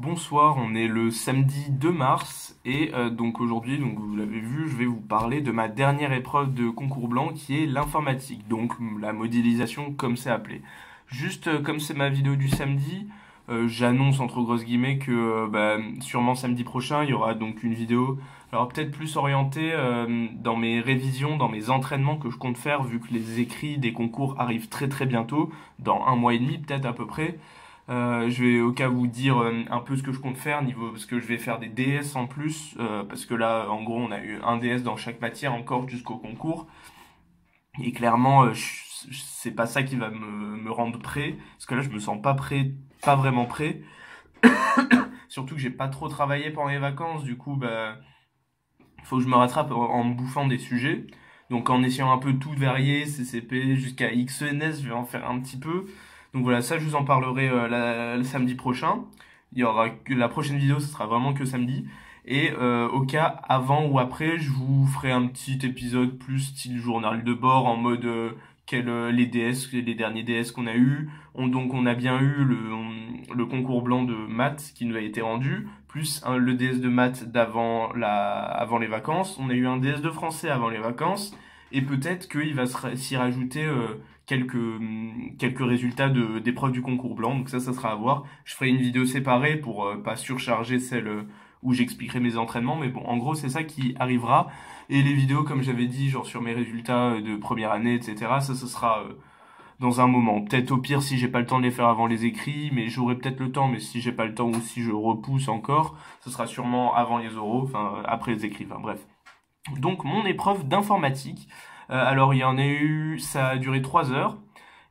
Bonsoir, on est le samedi 2 mars et donc aujourd'hui, donc vous l'avez vu, je vais vous parler de ma dernière épreuve de concours blanc qui est l'informatique, donc la modélisation comme c'est appelé. Juste comme c'est ma vidéo du samedi, j'annonce entre grosses guillemets que sûrement samedi prochain il y aura donc une vidéo, alors peut-être plus orientée dans mes révisions, dans mes entraînements que je compte faire vu que les écrits des concours arrivent très très bientôt, dans un mois et demi peut-être à peu près. Je vais au cas vous dire un peu ce que je compte faire niveau parce que je vais faire des DS en plus parce que là en gros on a eu un DS dans chaque matière encore jusqu'au concours et clairement c'est pas ça qui va me rendre prêt parce que là je me sens pas prêt, pas vraiment prêt, surtout que j'ai pas trop travaillé pendant les vacances, du coup faut que je me rattrape en me bouffant des sujets, donc en essayant un peu tout varier, CCP jusqu'à XENS je vais en faire un petit peu. Donc voilà, ça je vous en parlerai le samedi prochain. Il y aura que la prochaine vidéo, ce sera vraiment que samedi. Et au cas avant ou après, je vous ferai un petit épisode plus style journal de bord en mode les DS, les derniers DS qu'on a eu. Donc on a bien eu le concours blanc de maths qui nous a été rendu, plus le DS de maths avant les vacances. On a eu un DS de français avant les vacances. Et peut-être qu'il va s'y rajouter quelques résultats d'épreuves du concours blanc. Donc ça sera à voir. Je ferai une vidéo séparée pour pas surcharger celle où j'expliquerai mes entraînements. Mais bon, en gros, c'est ça qui arrivera. Et les vidéos, comme j'avais dit, genre sur mes résultats de première année, etc., ça ce sera dans un moment. Peut-être au pire si j'ai pas le temps de les faire avant les écrits, mais j'aurai peut-être le temps. Mais si j'ai pas le temps ou si je repousse encore, ce sera sûrement avant les oraux, enfin après les écrits. Enfin bref. Donc mon épreuve d'informatique, alors il y en a eu, ça a duré 3 heures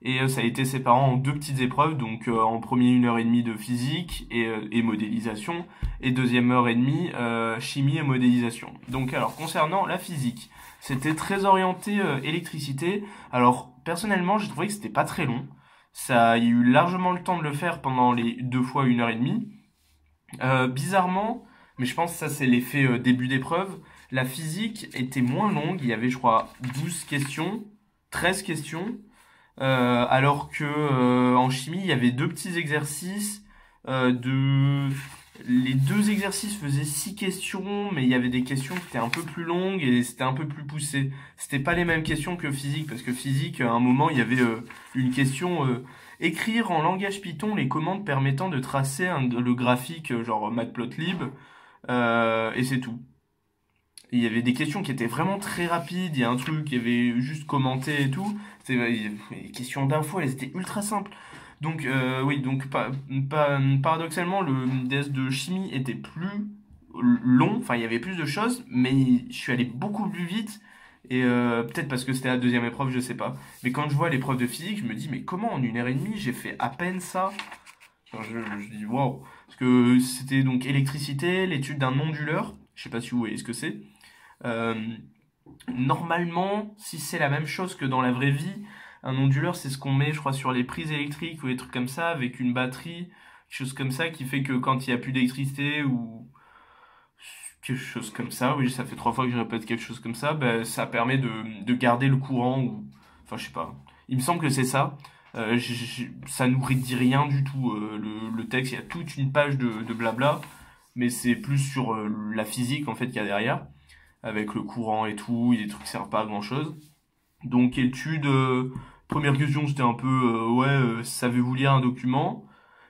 et ça a été séparé en deux petites épreuves, donc en premier 1 heure et demie de physique et modélisation et deuxième heure et demie chimie et modélisation. Donc alors concernant la physique, c'était très orienté électricité. Alors personnellement j'ai trouvé que c'était pas très long, ça a eu largement le temps de le faire pendant les deux fois 1 heure et demie. Bizarrement, mais je pense que ça c'est l'effet début d'épreuve, la physique était moins longue, il y avait je crois 12 questions, 13 questions, alors que en chimie il y avait deux petits exercices, les deux exercices faisaient 6 questions, mais il y avait des questions qui étaient un peu plus longues et c'était un peu plus poussé. C'était pas les mêmes questions que physique, parce que physique, à un moment il y avait une question... écrire en langage Python les commandes permettant de tracer le graphique genre Matplotlib, et c'est tout. Il y avait des questions qui étaient vraiment très rapides, il y a un truc qui avait juste commenté et tout. Les questions d'info, elles étaient ultra simples. Donc oui, donc paradoxalement, le DS de chimie était plus long, enfin il y avait plus de choses, mais je suis allé beaucoup plus vite. Et peut-être parce que c'était la deuxième épreuve, je sais pas. Mais quand je vois l'épreuve de physique, je me dis, mais comment en 1 heure et demie j'ai fait à peine ça? Genre, je dis, waouh. Parce que c'était donc électricité, l'étude d'un onduleur. Je sais pas si vous voyez ce que c'est. Euh, Normalement, si c'est la même chose que dans la vraie vie, un onduleur, c'est ce qu'on met, je crois, sur les prises électriques ou des trucs comme ça, avec une batterie, quelque chose comme ça, qui fait que quand il n'y a plus d'électricité ou quelque chose comme ça, oui, ça fait 3 fois que je répète quelque chose comme ça, ben, ça permet de garder le courant ou... Enfin, je sais pas. Il me semble que c'est ça. Ça nous dit rien du tout, le texte. Il y a toute une page de blabla, mais c'est plus sur la physique, en fait, qu'il y a derrière, avec le courant et tout, il y a des trucs qui servent pas à grand-chose. Donc, étude, première question, c'était un peu, ouais, savez-vous lire un document?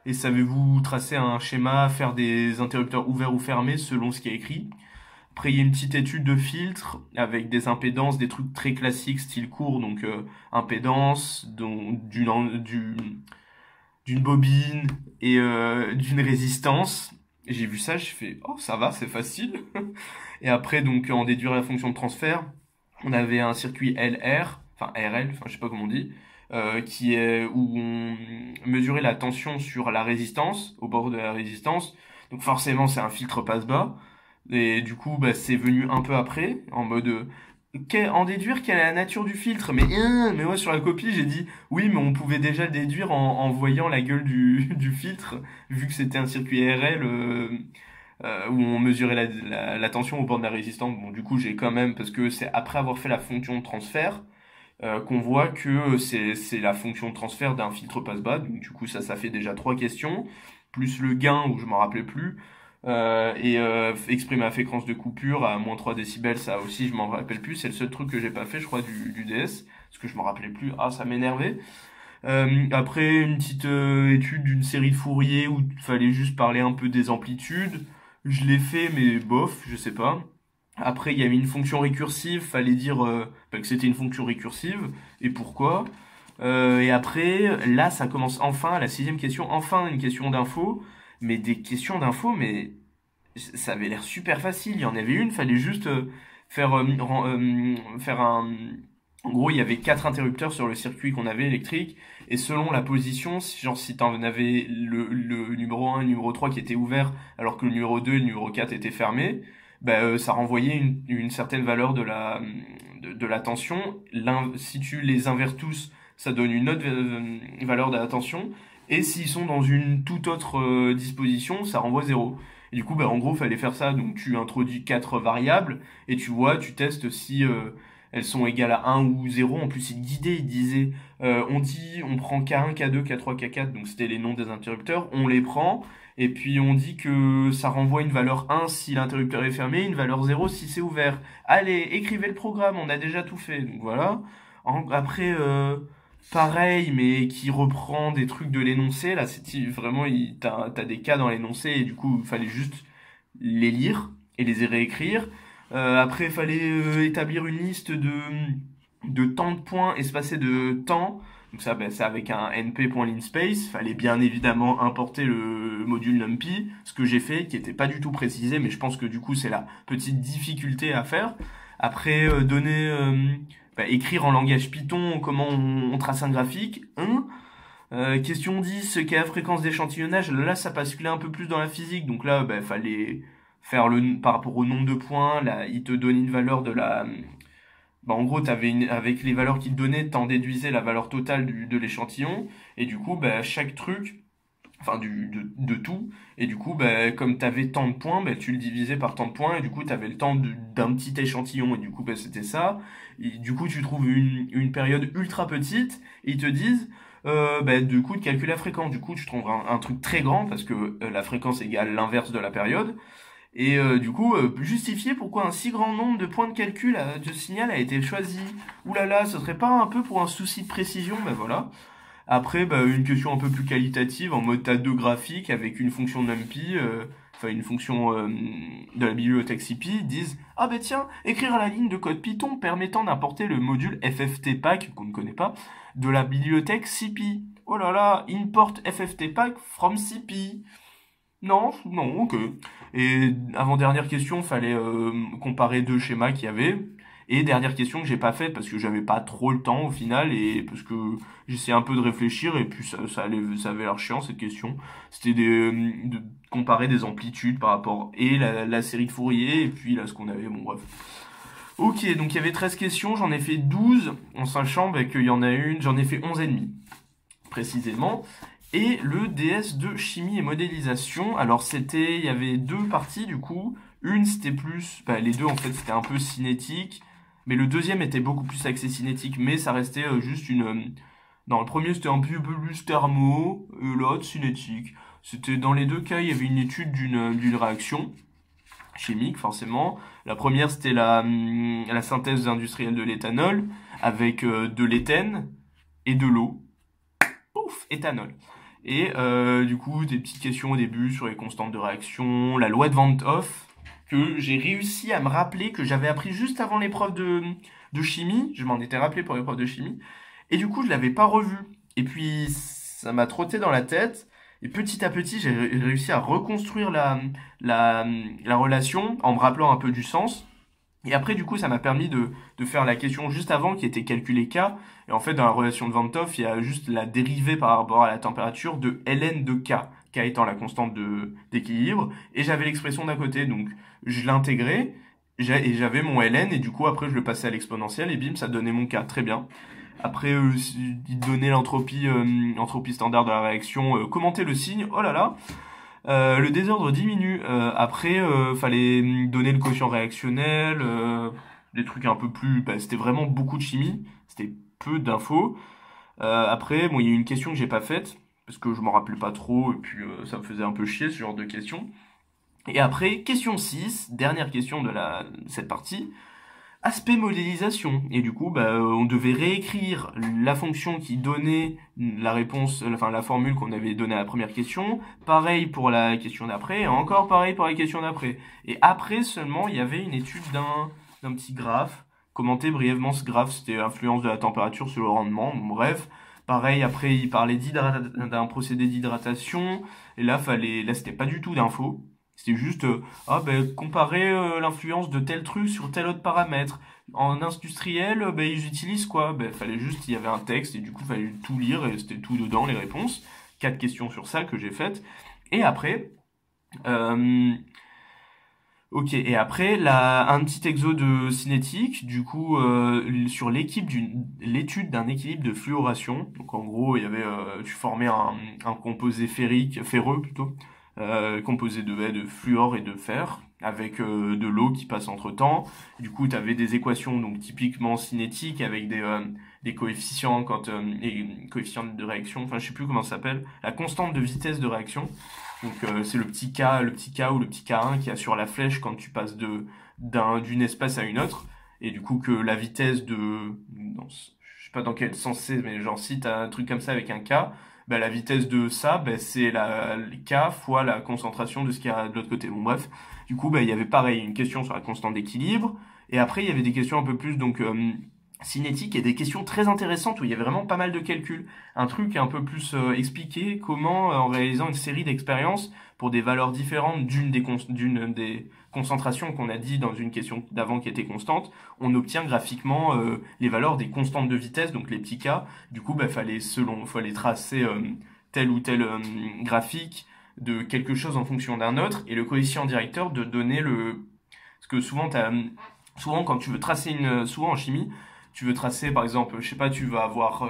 Et savez-vous tracer un schéma, faire des interrupteurs ouverts ou fermés selon ce qui est écrit? Après, il y a une petite étude de filtre avec des impédances, des trucs très classiques, style court, donc impédance, d'une bobine et d'une résistance. J'ai vu ça, j'ai fait, oh, ça va, c'est facile. Et après, donc, en déduire la fonction de transfert, on avait un circuit LR, enfin RL, enfin je sais pas comment on dit, qui est où on mesurait la tension sur la résistance, au bord de la résistance. Donc forcément c'est un filtre passe-bas. Et du coup bah, c'est venu un peu après, en mode en déduire quelle est la nature du filtre. Mais moi sur la copie j'ai dit oui mais on pouvait déjà le déduire en voyant la gueule du filtre, vu que c'était un circuit RL. Où on mesurait la tension au bord de la résistance. Bon, du coup, j'ai quand même, parce que c'est après avoir fait la fonction de transfert, qu'on voit que c'est la fonction de transfert d'un filtre passe-bas. Donc, du coup, ça fait déjà 3 questions. plus le gain, où je m'en rappelais plus. Exprimer la fréquence de coupure à moins 3 décibels, ça aussi je m'en rappelle plus. C'est le seul truc que j'ai pas fait, je crois, du DS, parce que je m'en rappelais plus. Ah, ça m'énervait. Après, une petite étude d'une série de Fourier où il fallait juste parler un peu des amplitudes. Je l'ai fait, mais bof, je sais pas. Après, il y avait une fonction récursive, fallait dire que c'était une fonction récursive, et pourquoi. Et après, là, ça commence enfin, la sixième question, enfin une question d'info, mais des questions d'info, mais ça avait l'air super facile. Il y en avait une, fallait juste faire un... En gros, il y avait quatre interrupteurs sur le circuit qu'on avait électrique, et selon la position, genre si t'en avais le numéro un, le numéro 3 qui était ouvert, alors que le numéro 2 et le numéro 4 étaient fermés, ça renvoyait une certaine valeur de la tension. Si tu les inverses tous, ça donne une autre valeur de la tension, et s'ils sont dans une toute autre disposition, ça renvoie zéro. Et du coup, en gros, fallait faire ça. Donc, tu introduis quatre variables et tu vois, tu testes si elles sont égales à un ou zéro. En plus, il guidait, il disait, on prend K1, K2, K3, K4, donc c'était les noms des interrupteurs, on les prend, et puis on dit que ça renvoie une valeur 1 si l'interrupteur est fermé, une valeur 0 si c'est ouvert. Allez, écrivez le programme, on a déjà tout fait. Donc voilà. Après, pareil, mais qui reprend des trucs de l'énoncé. Là, c'est vraiment, t'as des cas dans l'énoncé et du coup, il fallait juste les lire et les réécrire. Après, il fallait établir une liste de temps de points espacés de temps. Donc ça, c'est avec un np.linspace. Fallait bien évidemment importer le module NumPy, ce que j'ai fait, qui était pas du tout précisé, mais je pense que du coup, c'est la petite difficulté à faire. Après, écrire en langage Python comment on trace un graphique. Question 10, quelle est la fréquence d'échantillonnage? Là, ça basculait un peu plus dans la physique. Donc là, fallait faire par rapport au nombre de points. Là, il te donnait une valeur de la... en gros, avec les valeurs qu'il te donnait, t'en déduisais la valeur totale de l'échantillon. Et du coup, chaque truc, enfin de tout, et du coup comme tu avais tant de points, tu le divisais par tant de points, et du coup tu avais le temps d'un petit échantillon, et du coup c'était ça. Et du coup tu trouves une période ultra petite, et ils te disent du coup de calculer la fréquence. Du coup tu trouves un truc très grand, parce que la fréquence égale l'inverse de la période, et du coup justifier pourquoi un si grand nombre de points de calcul de signal a été choisi. Ouh là là, ce serait pas un peu pour un souci de précision? Voilà. Après, une question un peu plus qualitative, en mode t'as deux graphiques avec une fonction NumPy, une fonction de la bibliothèque CPy, ils disent ah tiens, écrire la ligne de code Python permettant d'importer le module FFTPack, qu'on ne connaît pas, de la bibliothèque CPy. Oh là là, import FFTPack from CPy. Non, non, ok. Et avant-dernière question, fallait comparer deux schémas qu'il y avait. Et dernière question que j'ai pas faite parce que j'avais pas trop le temps au final et parce que j'essayais un peu de réfléchir et puis ça avait l'air chiant cette question. C'était de comparer des amplitudes par rapport et la série de Fourier et puis là ce qu'on avait, bon bref. Ok, donc il y avait 13 questions, j'en ai fait 12 en sachant qu'il y en a une, j'en ai fait 11 et demi précisément. Et le DS de chimie et modélisation, alors il y avait deux parties du coup. Une c'était plus, les deux en fait c'était un peu cinétique, mais le deuxième était beaucoup plus axé cinétique, mais ça restait juste une... dans le premier c'était un peu plus thermo, l'autre cinétique. C'était dans les deux cas il y avait une étude d'une réaction chimique forcément. La première c'était la synthèse industrielle de l'éthanol avec de l'éthène et de l'eau. Pouf, éthanol. Et du coup, des petites questions au début sur les constantes de réaction, la loi de Van 't Hoff, que j'ai réussi à me rappeler, que j'avais appris juste avant l'épreuve de chimie. Je m'en étais rappelé pour l'épreuve de chimie. Et du coup, je l'avais pas revu. Et puis, ça m'a trotté dans la tête. Et petit à petit, j'ai réussi à reconstruire la relation en me rappelant un peu du sens. Et après, du coup, ça m'a permis de faire la question juste avant qui était calculer K. Et en fait, dans la relation de Van 't Hoff, il y a juste la dérivée par rapport à la température de ln de K. K étant la constante d'équilibre. Et j'avais l'expression d'à côté. Donc, je l'intégrais. Et j'avais mon ln. Et du coup, après, je le passais à l'exponentielle. Et bim, ça donnait mon K. Très bien. Après, il donnait l'entropie standard de la réaction. Commenter le signe. Oh là là. Le désordre diminue. Après, fallait donner le quotient réactionnel, des trucs un peu plus... c'était vraiment beaucoup de chimie, c'était peu d'infos. Après, il y a une question que j'ai pas faite, parce que je m'en rappelais pas trop, et puis ça me faisait un peu chier ce genre de questions. Et après, question 6, dernière question de cette partie, aspect modélisation. Et du coup, on devait réécrire la fonction qui donnait la réponse, enfin la formule qu'on avait donnée à la première question. Pareil pour la question d'après, et encore pareil pour la question d'après. Et après seulement, il y avait une étude d'un petit graphe. Commenter brièvement ce graphe, c'était l'influence de la température sur le rendement. Bon, bref. Pareil, après, il parlait d'un procédé d'hydratation. Et là, c'était pas du tout d'infos. C'était juste, comparer l'influence de tel truc sur tel autre paramètre. En industriel, ils utilisent quoi? Fallait juste, il y avait un texte et du coup, fallait tout lire et c'était tout dedans, les réponses. 4 questions sur ça que j'ai faites. Et après, euh, ok, et après, un petit exo de cinétique, du coup, sur l'étude d'un équilibre de fluoration. Donc en gros, tu formais un composé ferreux plutôt, composé de fluor et de fer, avec de l'eau qui passe entre temps. Du coup, tu avais des équations donc typiquement cinétiques avec des coefficients et coefficients de réaction, enfin je sais plus comment ça s'appelle, la constante de vitesse de réaction. Donc c'est le petit K ou le petit K1 qui assure la flèche quand tu passes d'une espèce à une autre. Et du coup que la vitesse je sais pas dans quel sens c'est, mais genre si t'as un truc comme ça avec un K, la vitesse de ça, c'est la K fois la concentration de ce qu'il y a de l'autre côté. Bon bref, du coup il y avait pareil une question sur la constante d'équilibre. Et après il y avait des questions un peu plus cinétique et des questions très intéressantes où il y avait vraiment pas mal de calculs. Un truc un peu plus expliqué comment, en réalisant une série d'expériences pour des valeurs différentes d'une des concentrations qu'on a dit dans une question d'avant qui était constante, on obtient graphiquement les valeurs des constantes de vitesse, donc les petits cas. Du coup, fallait tracer tel ou tel graphique de quelque chose en fonction d'un autre et le coefficient directeur de donner parce que souvent quand tu veux tracer souvent en chimie, tu veux tracer, par exemple, je sais pas, tu vas avoir,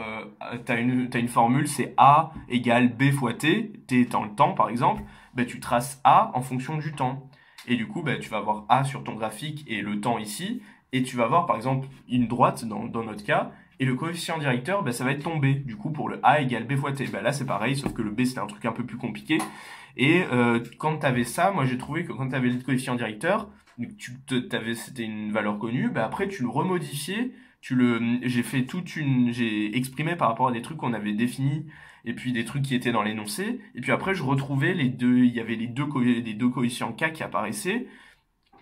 t'as une formule, c'est A égale B fois T, T étant le temps, par exemple, tu traces A en fonction du temps. Et du coup, tu vas avoir A sur ton graphique et le temps ici, et tu vas avoir, par exemple, une droite dans notre cas, et le coefficient directeur, ça va être ton B. Du coup, pour le A égale B fois T, là, c'est pareil, sauf que le B, c'était un truc un peu plus compliqué. Et quand tu avais ça, moi, j'ai trouvé que quand tu avais le coefficient directeur, c'était une valeur connue, après, tu le remodifiais, j'ai exprimé par rapport à des trucs qu'on avait définis et puis des trucs qui étaient dans l'énoncé. Et puis après, je retrouvais il y avait les deux coefficients K qui apparaissaient.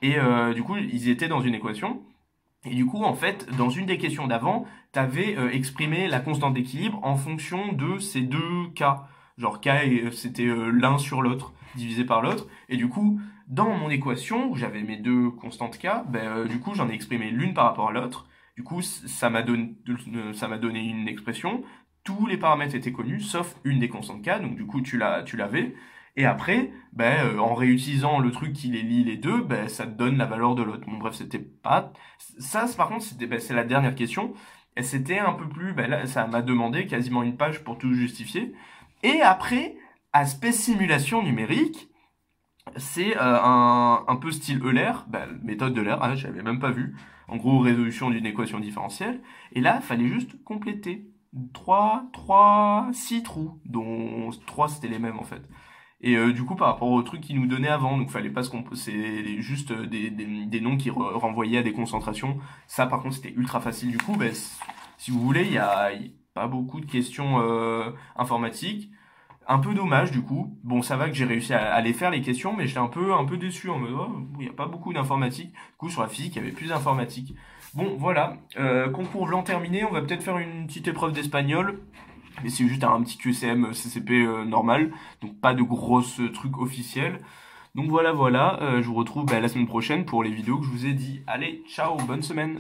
Et du coup, ils étaient dans une équation. Et du coup, en fait, dans une des questions d'avant, tu avais exprimé la constante d'équilibre en fonction de ces deux K. Genre K, c'était l'un sur l'autre, divisé par l'autre. Et du coup, dans mon équation, où j'avais mes deux constantes K, du coup, j'en ai exprimé l'une par rapport à l'autre. Du coup, ça m'a donné une expression. Tous les paramètres étaient connus, sauf une des constantes K. Donc du coup, tu l'avais. Et après, en réutilisant le truc qui les lie les deux, ça te donne la valeur de l'autre. Bon bref, c'était pas... Ça, par contre, c'est la dernière question. Et c'était un peu plus... là, ça m'a demandé quasiment une page pour tout justifier. Et après, aspect simulation numérique, c'est un peu style Euler, méthode d'Euler, j'avais même pas vu. En gros, résolution d'une équation différentielle. Et là, il fallait juste compléter 6 trous, dont 3 c'était les mêmes en fait. Et du coup, par rapport au truc qu'ils nous donnaient avant, donc fallait pas c'est juste des noms qui renvoyaient à des concentrations. Ça, par contre, c'était ultra facile. Du coup, si vous voulez, il y a pas beaucoup de questions informatiques. Un peu dommage du coup. Bon, ça va que j'ai réussi à les faire les questions, mais j'étais un peu déçu en mode, oh, il n'y a pas beaucoup d'informatique. Du coup, sur la physique, il y avait plus d'informatique. Bon, voilà. Concours blanc terminé. On va peut-être faire une petite épreuve d'espagnol. Mais c'est juste un petit QCM CCP normal. Donc, pas de grosses trucs officiels. Donc voilà. Je vous retrouve la semaine prochaine pour les vidéos que je vous ai dit. Allez, ciao, bonne semaine.